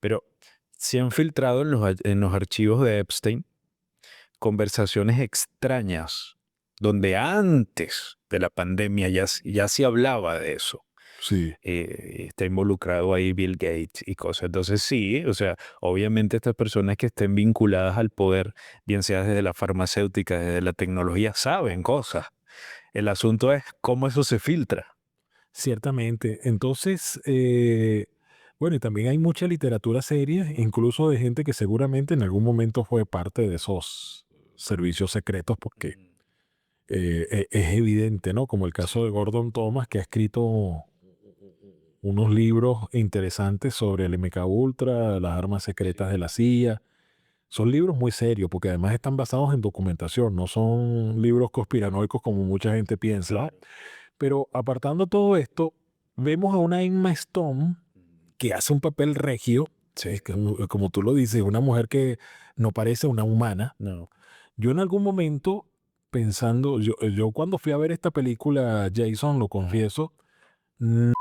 Pero se han filtrado en los archivos de Epstein conversaciones extrañas donde antes de la pandemia ya se hablaba de eso. Sí, Está involucrado ahí Bill Gates y cosas. Entonces sí, o sea, obviamente estas personas que estén vinculadas al poder, bien sea desde la farmacéutica, desde la tecnología, saben cosas. El asunto es cómo eso se filtra. ciertamente. Entonces, bueno, y también hay mucha literatura seria, incluso de gente que seguramente en algún momento fue parte de esos servicios secretos, porque Mm, es evidente, ¿no? Como el caso de Gordon Thomas, que ha escrito unos libros interesantes sobre el MK Ultra, las armas secretas sí, de la CIA. Son libros muy serios, porque además están basados en documentación, no son libros conspiranoicos como mucha gente piensa. claro. Pero apartando todo esto, vemos a una Emma Stone Mm, que hace un papel regio, sí, como tú lo dices, una mujer que no parece una humana. no. Yo en algún momento pensando, yo cuando fui a ver esta película, Jason, lo Ajá. confieso, mm,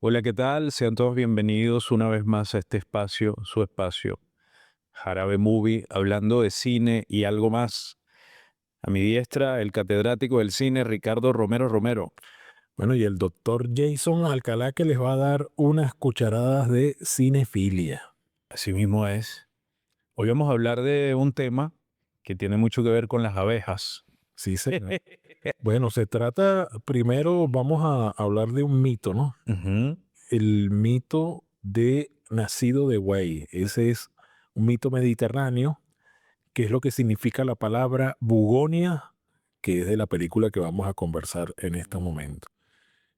Hola, ¿qué tal? Sean todos bienvenidos una vez más a este espacio, su espacio, Jarabe Movie, hablando de cine y algo más. A mi diestra, el catedrático del cine, Ricardo Romero Romero. bueno, y el doctor Jason Alcalá que les va a dar unas cucharadas de cinefilia. Así mismo es. Hoy vamos a hablar de un tema que tiene mucho que ver con las abejas. Sí, señor. Bueno, se trata, primero vamos a hablar de un mito, ¿no? Ujú. El mito de nacido de buey. Ese es un mito mediterráneo, que es lo que significa la palabra bugonia, que es de la película que vamos a conversar en este momento.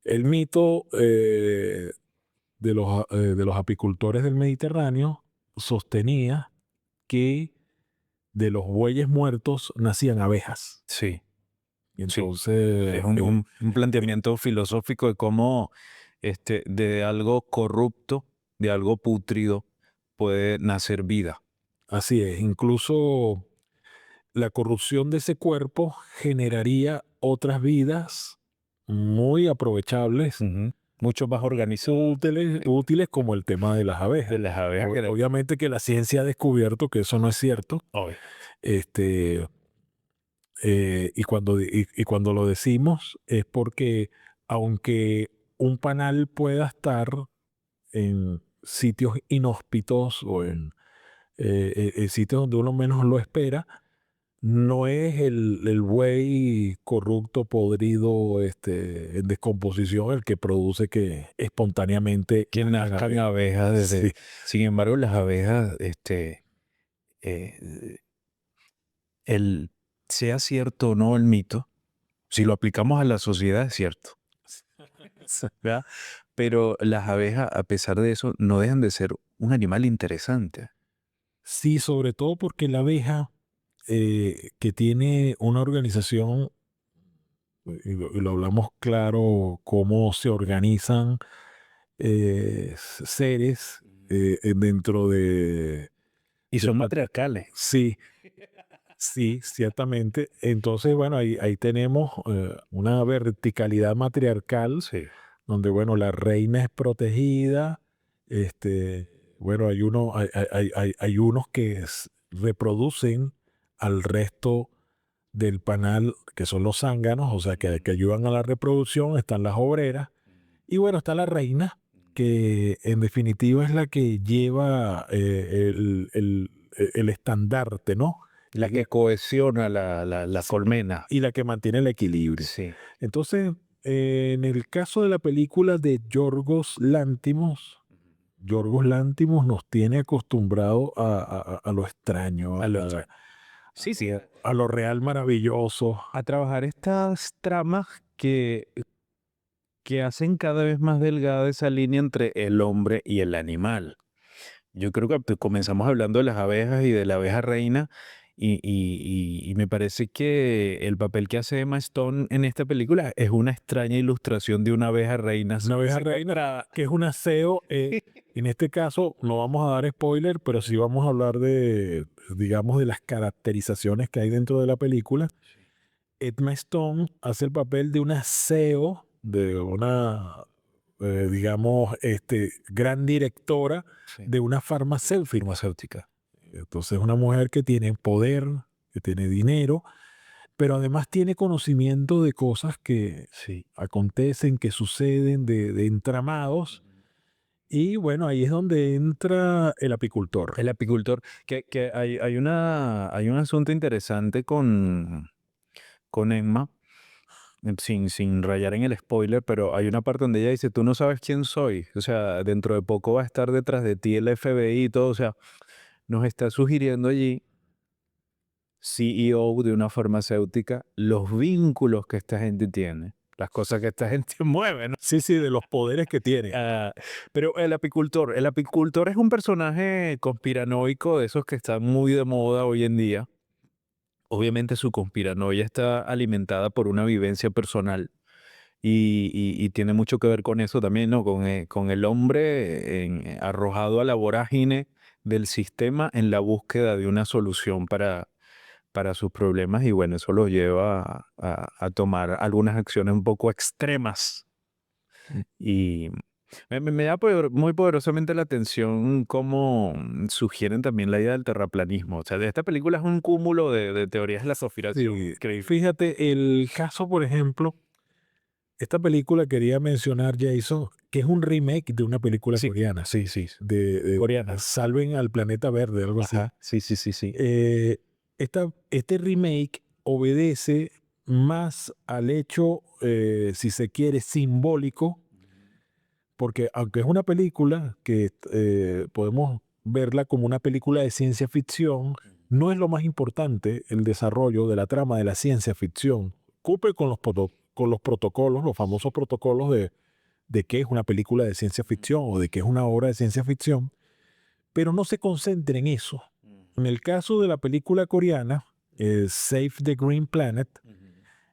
El mito de los apicultores del Mediterráneo sostenía que de los bueyes muertos nacían abejas. Sí, Y sí. entonces, Es un planteamiento filosófico de cómo de algo corrupto, de algo pútrido, puede nacer vida. así es, incluso la corrupción de ese cuerpo generaría otras vidas muy aprovechables, Ujú. Mucho más organizado útiles como el tema de las de abejas. las abejas que Obviamente que la ciencia ha descubierto que eso no es cierto. hoy. Este, y cuando lo decimos es porque aunque un panal pueda estar en sitios inhóspitos o en sitios donde uno menos lo espera, no es el buey corrupto, podrido, en descomposición el que produce que espontáneamente Que nazcan nazcan abejas. abejas Sí, desde. Sin embargo, las abejas, eh, el, sea cierto o no el mito, si lo aplicamos a la sociedad es cierto, ¿verdad? Pero las abejas, a pesar de eso, no dejan de ser un animal interesante. sí, sobre todo porque la abeja, que tiene una organización, y lo hablamos claro, cómo se organizan seres dentro Y de son una... matriarcales. Sí, sí, ciertamente. Entonces, bueno, ahí tenemos una verticalidad matriarcal Sí. donde, bueno, la reina es protegida. Bueno, hay unos que reproducen al resto del panal, que son los zánganos, o sea, que ayudan a la reproducción. Están las obreras. Y bueno, está la reina, que en definitiva es la que lleva el estandarte, ¿no? La que cohesiona la Sí, colmena. y la que mantiene el equilibrio. Sí. Entonces, en el caso de la película de Yorgos Lántimos nos tiene acostumbrado a lo extraño, A lo extraño. Sí, sí. a lo real maravilloso. A trabajar estas tramas que hacen cada vez más delgada esa línea entre el hombre y el animal. Yo creo que comenzamos hablando de las abejas y de la abeja reina y me parece que el papel que hace Emma Stone en esta película es una extraña ilustración de una abeja reina Una abeja reina, secuestrada. que es un aseo. En este caso, no vamos a dar spoiler, pero sí vamos a hablar de, digamos, de las caracterizaciones que hay dentro de la película. Emma Stone hace el papel de una CEO, de una, digamos, gran directora Sí. de una farmacéutica. Farmacéutica. Entonces, una mujer que tiene poder, que tiene dinero, pero además tiene conocimiento de cosas que Sí. acontecen, que suceden, de entramados. Y bueno, ahí es donde entra el apicultor. El apicultor, que hay un asunto interesante con Emma, sin rayar en el spoiler, pero hay una parte donde ella dice, tú no sabes quién soy, o sea, dentro de poco va a estar detrás de ti el FBI y todo, o sea, nos está sugiriendo allí, CEO de una farmacéutica, los vínculos que esta gente tiene, las cosas que esta gente mueve, ¿no? Sí, sí, de los poderes que tiene. Ah, pero el apicultor es un personaje conspiranoico de esos que están muy de moda hoy en día. Obviamente su conspiranoia está alimentada por una vivencia personal y tiene mucho que ver con eso también, ¿no? Con el hombre arrojado a la vorágine del sistema en la búsqueda de una solución para sus problemas y bueno, eso lo lleva a tomar algunas acciones un poco extremas y me da muy poderosamente la atención cómo sugieren también la idea del terraplanismo. O sea, de esta película es un cúmulo de teorías de la conspiración. Sí, Increíble. fíjate, el caso, por ejemplo, esta película quería mencionar, Jason, que es un remake de una película Sí, coreana, sí, sí. de Coreana. Salven al Planeta Verde, algo así. Ajá, sí, sí, sí, sí. Eh, este remake obedece más al hecho, si se quiere, simbólico, porque aunque es una película que podemos verla como una película de ciencia ficción, no es lo más importante el desarrollo de la trama de la ciencia ficción. Cumple con con los protocolos, los famosos protocolos de qué es una película de ciencia ficción o de qué es una obra de ciencia ficción, pero no se concentre en eso. En el caso de la película coreana, Save the Green Planet,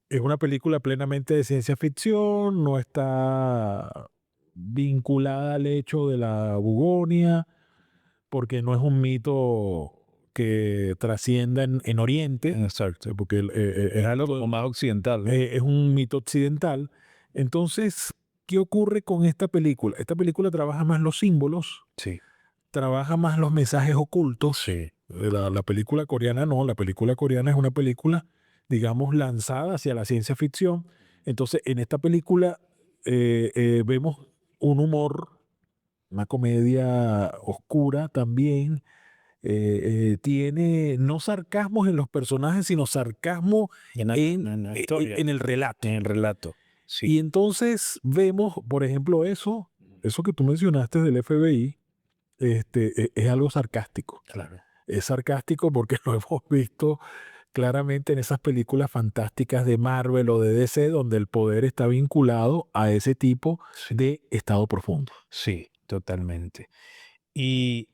es una película plenamente de ciencia ficción, no está vinculada al hecho de la bugonia, porque no es un mito que trascienda en Oriente, Exacto. porque Es algo como más occidental, ¿no? es un mito occidental. Entonces, ¿qué ocurre con esta película? Esta película trabaja más los símbolos, Sí, trabaja más los mensajes ocultos. sí. La película coreana no, la película coreana es una película, digamos, lanzada hacia la ciencia ficción. Entonces, en esta película vemos un humor, una comedia oscura también. Tiene no sarcasmos en los personajes, sino sarcasmo En la historia, en el relato. en el relato. Y Sí. entonces vemos, por ejemplo, eso que tú mencionaste del FBI, es algo sarcástico. Claro. Es sarcástico porque lo hemos visto claramente en esas películas fantásticas de Marvel o de DC, donde el poder está vinculado a ese tipo Sí, de estado profundo. sí, totalmente. Y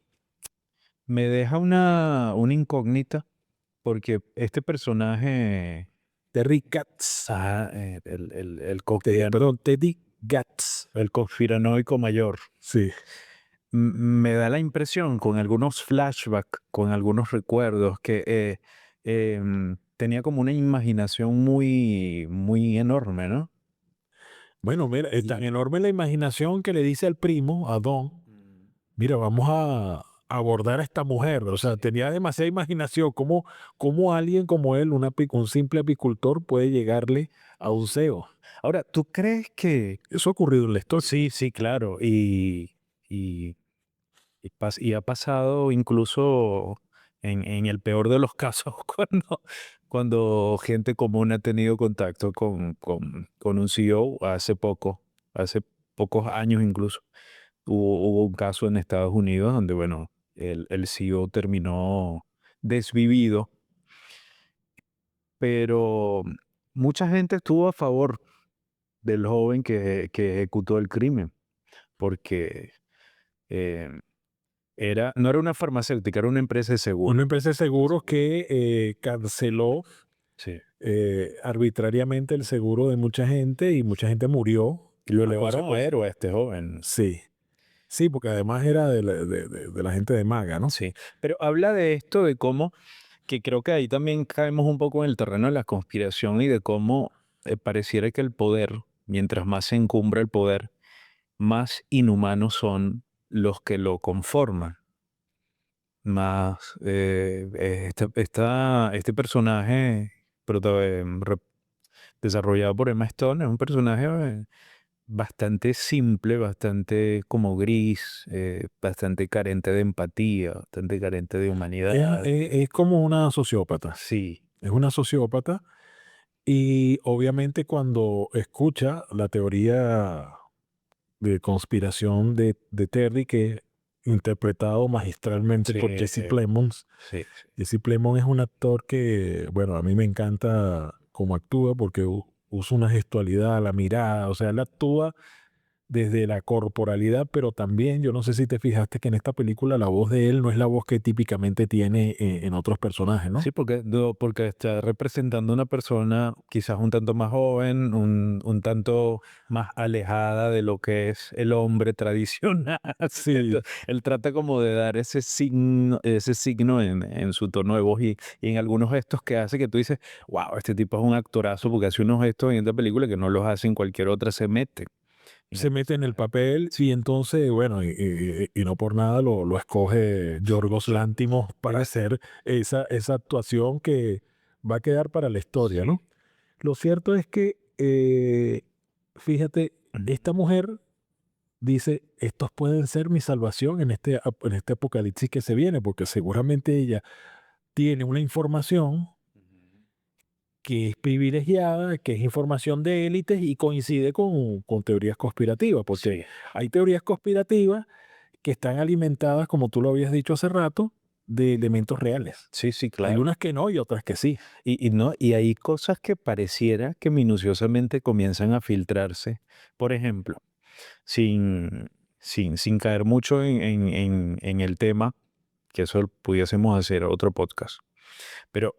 me deja una incógnita porque este personaje, Terry Katz, perdón, Teddy Gatz. el conspiranoico mayor, Sí. me da la impresión con algunos flashbacks, con algunos recuerdos, que tenía como una imaginación muy enorme, ¿no? Bueno, mira, es tan Y- enorme la imaginación que le dice al primo, a Don, mira, vamos a abordar a esta mujer. O sea, tenía demasiada imaginación. ¿Cómo alguien como él, un simple apicultor, puede llegarle a un CEO? Ahora, ¿tú crees que... Eso ha ocurrido en la historia. Sí, sí, claro. Y, y ha pasado incluso en el peor de los casos cuando gente común ha tenido contacto con un CEO hace pocos años incluso. Hubo un caso en Estados Unidos donde, bueno, el CEO terminó desvivido, pero mucha gente estuvo a favor del joven que ejecutó el crimen, porque eh, no era una farmacéutica, era una empresa de seguro. Una empresa de seguros que canceló Sí. arbitrariamente el seguro de mucha gente y mucha gente murió. Y lo a elevaron a consecuencia. héroe a este joven. Sí, sí, porque además era de la gente de Maga, ¿no? Sí. Pero habla de esto, de cómo Que creo que ahí también caemos un poco en el terreno de la conspiración y de cómo pareciera que el poder, mientras más se encumbra el poder, más inhumanos son los que lo conforman. Más este personaje desarrollado por Emma Stone es un personaje bastante simple, bastante como gris, bastante carente de empatía, bastante carente de humanidad. Es como una sociópata. Sí, Es una sociópata y obviamente cuando escucha la teoría de conspiración de Terry, que interpretado magistralmente sí, por Jesse Plemons. sí, sí. Jesse Plemons es un actor que, bueno, a mí me encanta cómo actúa porque usa una gestualidad, la mirada, o sea, él actúa desde la corporalidad, pero también, yo no sé si te fijaste que en esta película la voz de él no es la voz que típicamente tiene en otros personajes, ¿no? Sí, porque está representando una persona quizás un tanto más joven, un tanto más alejada de lo que es el hombre tradicional. Sí, Entonces, él trata como de dar ese signo en su tono de voz y en algunos gestos que hace que tú dices, wow, este tipo es un actorazo porque hace unos gestos en esta película que no los hace en cualquier otra, se mete en se el mete en el personaje. papel y entonces, bueno, y no por nada lo escoge Yorgos Lanthimos para hacer esa actuación que va a quedar para la historia, Sí. ¿no? Lo cierto es que, fíjate, Ujú. esta mujer dice, estos pueden ser mi salvación en este apocalipsis que se viene, porque seguramente ella tiene una información que es privilegiada, que es información de élites y coincide con teorías conspirativas, porque Sí, hay teorías conspirativas que están alimentadas, como tú lo habías dicho hace rato, de elementos reales. sí, sí, Hay claro. unas que no y otras que sí. Y hay cosas que pareciera que minuciosamente comienzan a filtrarse. Por ejemplo, sin, sin caer mucho en el tema, que eso pudiésemos hacer otro podcast, pero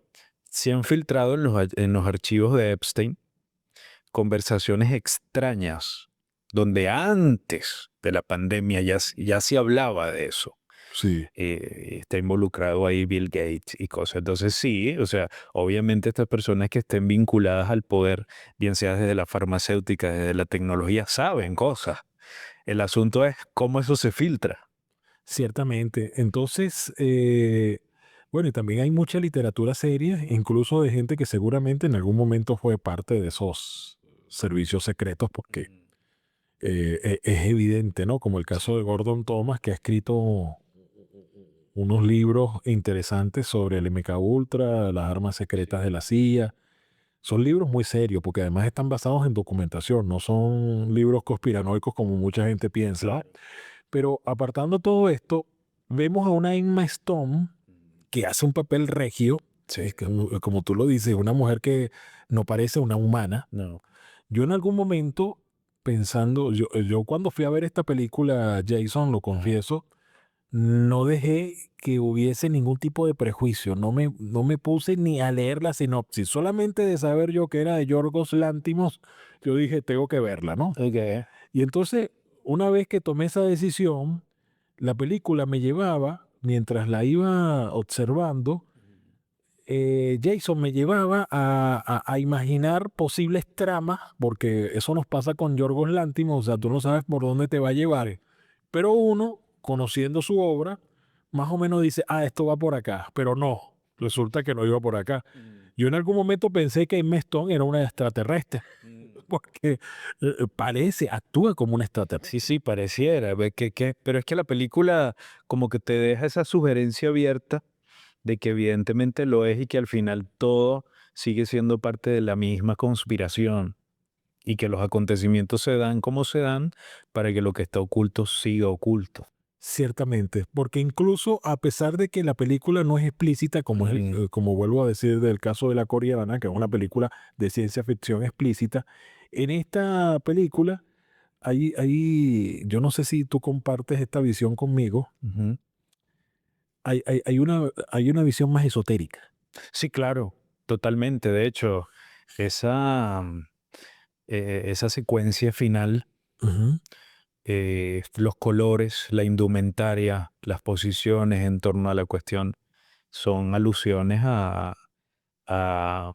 se han filtrado en los archivos de Epstein conversaciones extrañas, donde antes de la pandemia ya se hablaba de eso. Sí, Está involucrado ahí Bill Gates y cosas. Entonces sí, o sea, obviamente estas personas que estén vinculadas al poder, bien sea desde la farmacéutica, desde la tecnología, saben cosas. El asunto es cómo eso se filtra. ciertamente. Entonces, bueno, y también hay mucha literatura seria, incluso de gente que seguramente en algún momento fue parte de esos servicios secretos, porque Mm, es evidente, ¿no? Como el caso de sí, Gordon Thomas, que ha escrito unos libros interesantes sobre el MK Ultra, las armas secretas de sí, la CIA. Son libros muy serios, porque además están basados en documentación, no son libros conspiranoicos como mucha gente piensa, ¿no? claro. Pero apartando todo esto, vemos a una Emma Stone Mm, que hace un papel regio, sí, como tú lo dices, una mujer que no parece una humana. no. Yo en algún momento, pensando, yo cuando fui a ver esta película, Jason, lo Ajá. confieso, no dejé que hubiese ningún tipo de prejuicio, no me puse ni a leer la sinopsis, solamente de saber yo que era de Yorgos Lantimos, yo dije, tengo que verla, ¿no? Ok. Y entonces, una vez que tomé esa decisión, la película me llevaba, mientras la iba observando, Jason me llevaba a imaginar posibles tramas, porque eso nos pasa con Yorgos Lanthimos, o sea, tú no sabes por dónde te va a llevar. Pero uno, conociendo su obra, más o menos dice, ah, esto va por acá, pero no, resulta que no iba por acá. Mm, Yo en algún momento pensé que Emma Stone era una extraterrestre, mm. porque parece, actúa como una Sí, extraterrestre. sí, pareciera, pero es que la película como que te deja esa sugerencia abierta de que evidentemente lo es y que al final todo sigue siendo parte de la misma conspiración y que los acontecimientos se dan como se dan para que lo que está oculto siga oculto. Ciertamente, porque incluso a pesar de que la película no es explícita, como Ujú, como vuelvo a decir del caso de La Coreana, que es una ujú, película de ciencia ficción explícita, en esta película yo no sé si tú compartes esta visión conmigo, ujú. hay una visión más esotérica. Sí, claro, totalmente. De hecho, esa, esa secuencia final, Ujú. los colores, la indumentaria, las posiciones en torno a la cuestión, son alusiones a, a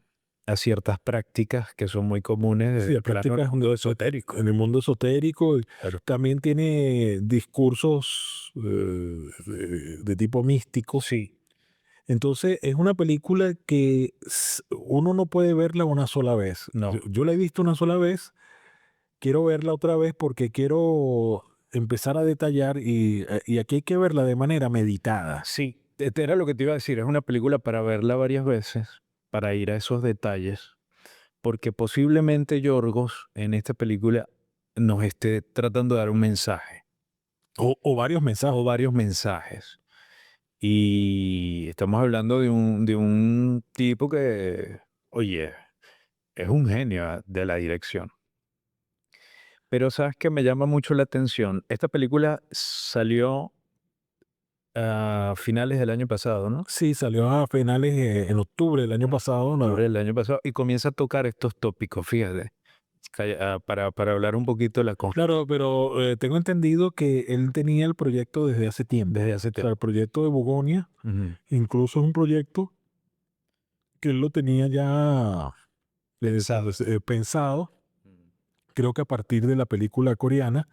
ciertas prácticas que son muy comunes Sí, desde la el plano práctica del es mundo esotérico. en el mundo esotérico. Claro. También tiene discursos de tipo místicos. Sí, Entonces, es una película que uno no puede verla una sola vez. no. Yo la he visto una sola vez, quiero verla otra vez porque quiero empezar a detallar y aquí hay que verla de manera meditada. Sí, era lo que te iba a decir. Es una película para verla varias veces, para ir a esos detalles, porque posiblemente Yorgos en esta película nos esté tratando de dar un mensaje O varios mensajes. o varios mensajes. Y estamos hablando de un tipo que, oye, es un genio de la dirección. Pero sabes que me llama mucho la atención. Esta película salió a finales del año pasado, ¿no? Sí, salió a finales, en octubre del año pasado. Octubre del año pasado, y comienza a tocar estos tópicos, fíjate, para hablar un poquito de la Claro, pero tengo entendido que él tenía el proyecto desde hace tiempo. desde hace O sea, tiempo. el proyecto de Bugonia, Ujú. incluso es un proyecto que él lo tenía ya Pensado. pensado, creo que a partir de la película coreana,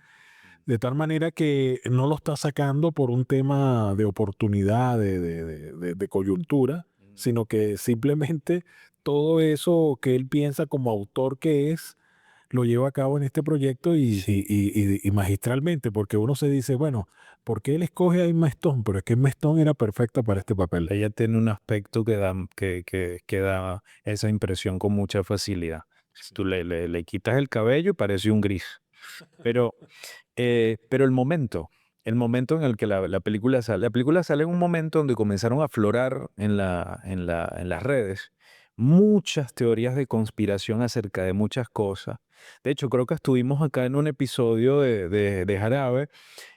de tal manera que no lo está sacando por un tema de oportunidad, de coyuntura, sino que simplemente todo eso que él piensa como autor que es, lo lleva a cabo en este proyecto Sí, y magistralmente, porque uno se dice, bueno, ¿por qué él escoge a Emma Stone? Pero es que Emma Stone era perfecta para este papel. ella tiene un aspecto que da esa impresión con mucha facilidad. Si tú le quitas el cabello, parece un gris. Pero, pero el momento en el que la película sale en un momento donde comenzaron a aflorar en las redes muchas teorías de conspiración acerca de muchas cosas. De hecho, creo que estuvimos acá en un episodio de Jarabe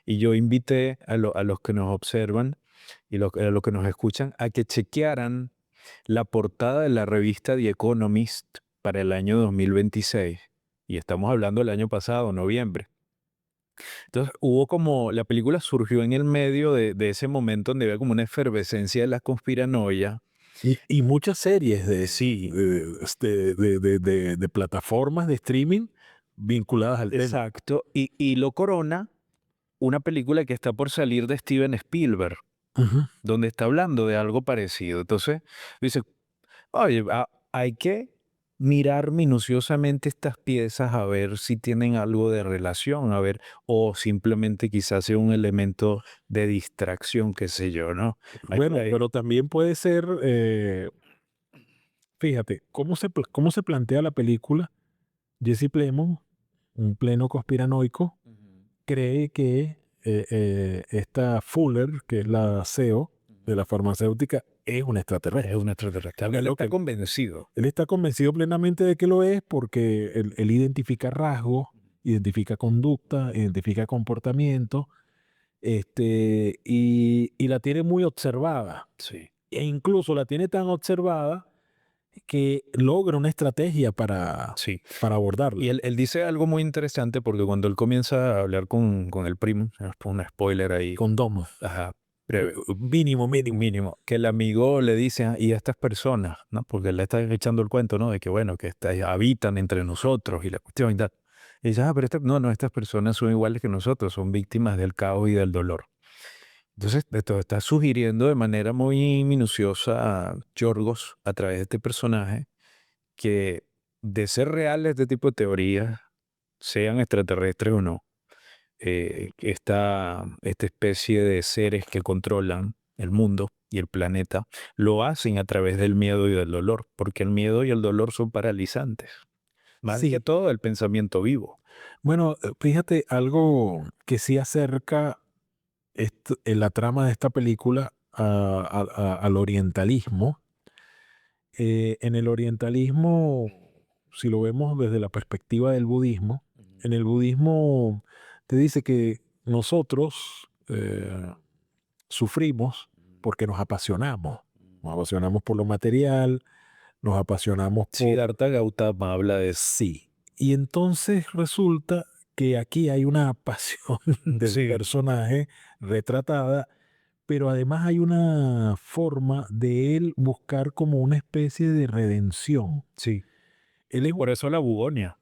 y yo invité a los que nos observan y a los que nos escuchan a que chequearan la portada de la revista The Economist para el año 2026. Y estamos hablando del año pasado, noviembre. Entonces hubo como, la película surgió en el medio de ese momento donde había como una efervescencia de la conspiranoia. Y muchas series Sí, de plataformas de streaming vinculadas al tema. exacto. Y lo corona una película que está por salir de Steven Spielberg, Ujú. donde está hablando de algo parecido. Entonces, dice, oye, hay que mirar minuciosamente estas piezas a ver si tienen algo de relación, a ver, o simplemente quizás sea un elemento de distracción, qué sé yo, ¿no? Hay por Bueno, ahí. pero también puede ser, fíjate, cómo se plantea la película. Jesse Plemons, un pleno conspiranoico, Ujú, cree que esta Fuller, que es la CEO de ujú. la farmacéutica, es un Es extraterrestre. un extraterrestre. Él Lo está que convencido. él está convencido plenamente de que lo es porque él identifica rasgos, identifica conducta, identifica comportamiento, y la tiene muy observada. Sí. E incluso la tiene tan observada que logra una estrategia Sí. para abordarla. Y él dice algo muy interesante porque cuando él comienza a hablar con el primo, es un spoiler ahí, Con domos. ajá, breve, Mínimo, mínimo. mínimo, que el amigo le dice, "Ah, y estas personas, ¿no? Porque le está echando el cuento, ¿no? De que, bueno, que habitan entre nosotros y la cuestión y tal. Y dice, pero no, estas personas son iguales que nosotros, son víctimas del caos y del dolor. Entonces, esto está sugiriendo de manera muy minuciosa a Yorgos a través de este personaje que de ser real este tipo de teorías, sean extraterrestres o no, esta especie de seres que controlan el mundo y el planeta, lo hacen a través del miedo y del dolor, porque el miedo y el dolor son paralizantes, más que Sí. todo el pensamiento vivo. Bueno, fíjate algo que sí acerca en la trama de esta película al orientalismo. En el orientalismo, si lo vemos desde la perspectiva del budismo, Ujú, en el budismo te dice que nosotros sufrimos porque nos apasionamos por lo material, nos apasionamos por... Siddhartha Gautama habla de eso. Sí. Y entonces resulta que aquí hay una pasión del Sí, personaje retratada pero además hay una forma de él buscar como una especie de redención. Sí. Él es Por eso la bugonia.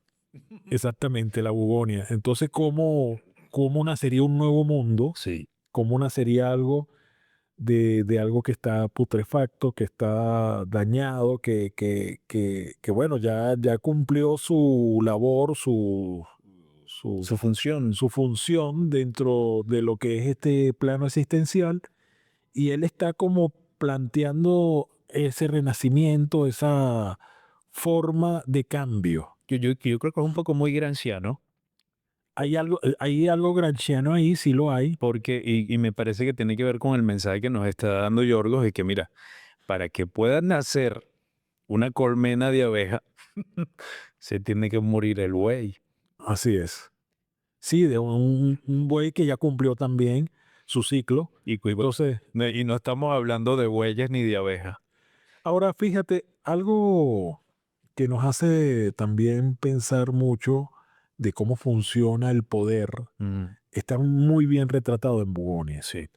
exactamente la bugonia. Entonces, ¿cómo nacería un nuevo mundo? Sí. ¿Cómo nacería algo de algo que está putrefacto, que está dañado, que bueno, ya cumplió su labor, su, Su función. su función dentro de lo que es este plano existencial, y él está como planteando ese renacimiento, esa forma de cambio. Yo creo que es un poco muy granciano, Hay algo gramsciano ahí, sí lo hay. porque, y me parece que tiene que ver con el mensaje que nos está dando Yorgos, de que mira, para que pueda nacer una colmena de abeja, se tiene que morir el buey. Así es. Sí, de un buey que ya cumplió también su ciclo. Y Entonces, y no estamos hablando de bueyes ni de abejas. ahora fíjate, algo que nos hace también pensar mucho de cómo funciona el poder, Mm, está muy bien retratado en Bugonia. sí.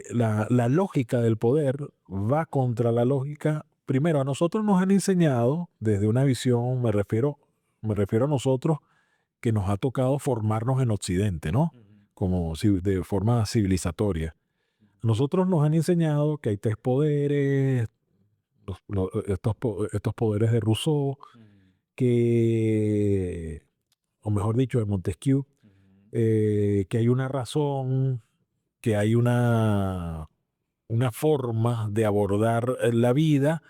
La lógica del poder va contra la lógica. Primero, a nosotros nos han enseñado desde una visión, me refiero a nosotros, que nos ha tocado formarnos en Occidente, ¿no? Como de forma civilizatoria. Nosotros nos han enseñado que hay tres poderes, estos poderes de Rousseau, o mejor dicho, de Montesquieu, que hay una razón, que hay una forma de abordar la vida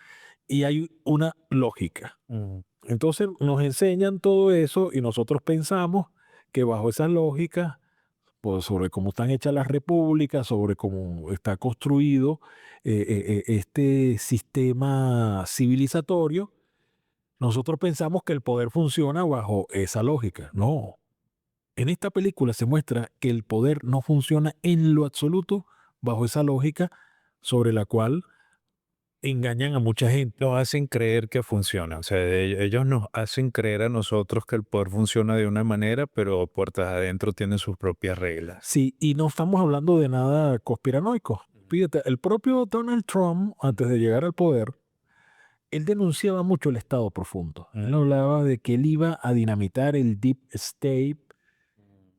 y hay una lógica. Mm. Entonces nos enseñan todo eso y nosotros pensamos que bajo esa lógica, pues, sobre cómo están hechas las repúblicas, sobre cómo está construido este sistema civilizatorio, nosotros pensamos que el poder funciona bajo esa lógica. No, en esta película se muestra que el poder no funciona en lo absoluto bajo esa lógica sobre la cual engañan a mucha gente. Nos hacen creer que funciona. O sea, ellos nos hacen creer a nosotros que el poder funciona de una manera, pero puertas adentro tienen sus propias reglas. Sí, y no estamos hablando de nada conspiranoico. Fíjate, el propio Donald Trump, antes de llegar al poder, él denunciaba mucho el Estado profundo. Él hablaba de que él iba a dinamitar el Deep State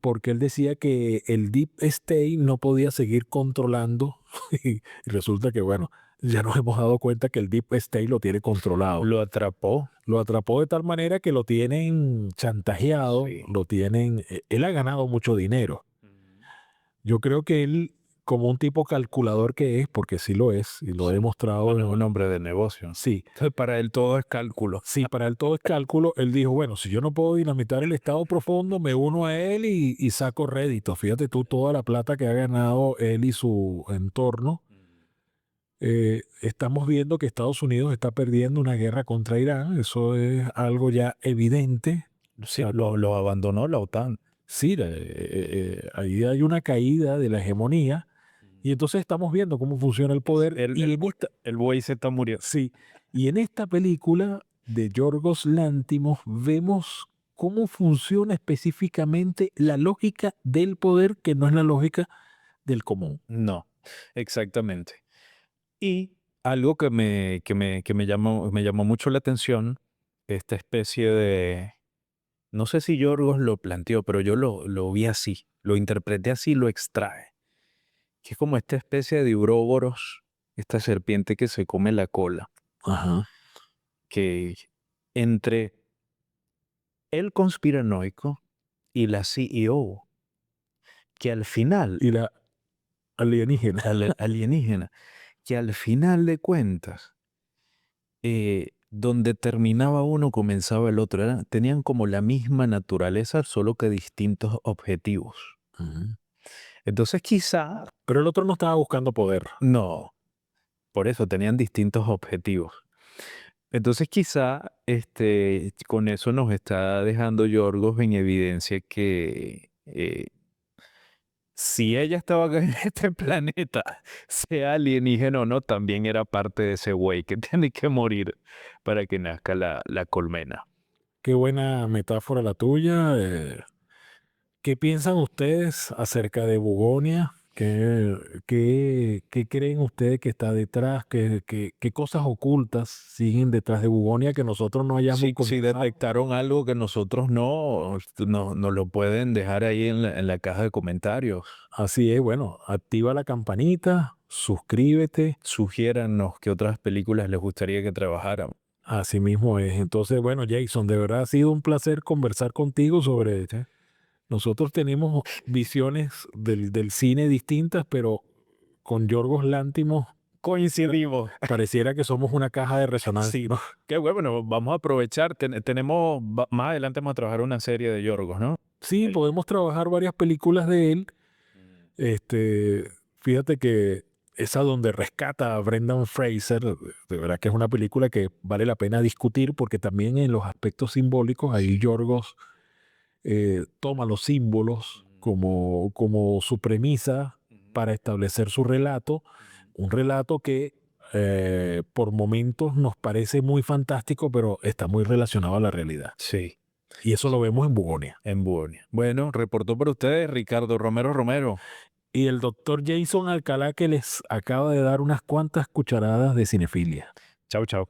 porque él decía que el Deep State no podía seguir controlando y resulta que, bueno, ya nos hemos dado cuenta que el Deep State lo tiene controlado. Lo atrapó. Lo atrapó de tal manera que lo tienen chantajeado, Sí. él ha ganado mucho dinero. Yo creo que él, como un tipo calculador que es, porque sí lo es, y lo he demostrado. Bueno, es un hombre de negocio. Sí, Entonces, para él todo es cálculo. sí, para él todo es cálculo. Él dijo, bueno, si yo no puedo dinamitar el Estado profundo, me uno a él y saco rédito. Fíjate tú toda la plata que ha ganado él y su entorno. Estamos viendo que Estados Unidos está perdiendo una guerra contra Irán. Eso es algo ya evidente. Sí, lo abandonó la OTAN. Sí, ahí hay una caída de la hegemonía. Y entonces estamos viendo cómo funciona el poder. El, Y el, en esta, el buey se está muriendo. sí, y en esta película de Yorgos Lanthimos vemos cómo funciona específicamente la lógica del poder, que no es la lógica del común. No, exactamente. Y algo que me llamó mucho la atención, esta especie de, no sé si Yorgos lo planteó, pero yo lo vi así, lo interpreté así, lo extrae, que es como esta especie de Uroboros, esta serpiente que se come la cola, Ajá. que entre el conspiranoico y la CEO, que al final, Y la alienígena. alienígena, que al final de cuentas, donde terminaba uno, comenzaba el otro. Tenían como la misma naturaleza, solo que distintos objetivos. Ujú. Entonces quizá, Pero el otro no estaba buscando poder. no, por eso tenían distintos objetivos. Entonces quizá con eso nos está dejando Yorgos en evidencia que si ella estaba acá en este planeta, sea alienígena o no, también era parte de ese güey que tiene que morir para que nazca la colmena. Qué buena metáfora la tuya. ¿Qué piensan ustedes acerca de Bugonia? ¿Qué creen ustedes que está detrás? ¿Qué cosas ocultas siguen detrás de Bugonia que nosotros no hayamos Si conversado? detectaron algo que nosotros no, nos lo pueden dejar ahí en la caja de comentarios. Así es, bueno, activa la campanita, suscríbete, Sugiérannos qué otras películas les gustaría que trabajáramos. así mismo es. Entonces, bueno, Jason, de verdad ha sido un placer conversar contigo sobre... ¿Sí? Nosotros tenemos visiones del cine distintas, pero con Yorgos Lántimos Coincidimos. pareciera que somos una caja de resonancia, Sí, ¿no? qué bueno, vamos a aprovechar. Tenemos, más adelante vamos a trabajar una serie de Yorgos, ¿no? Sí, El- podemos trabajar varias películas de él. Mm. Fíjate que esa donde rescata a Brendan Fraser, de verdad que es una película que vale la pena discutir porque también en los aspectos simbólicos ahí Yorgos toma los símbolos como su premisa para establecer su relato, un relato que por momentos nos parece muy fantástico, pero está muy relacionado a la realidad. Sí, Y eso lo vemos en Bugonia. en Buonia. Bueno, reportó para ustedes Ricardo Romero Romero. Y el doctor Jason Alcalá que les acaba de dar unas cuantas cucharadas de cinefilia. Chau, chau.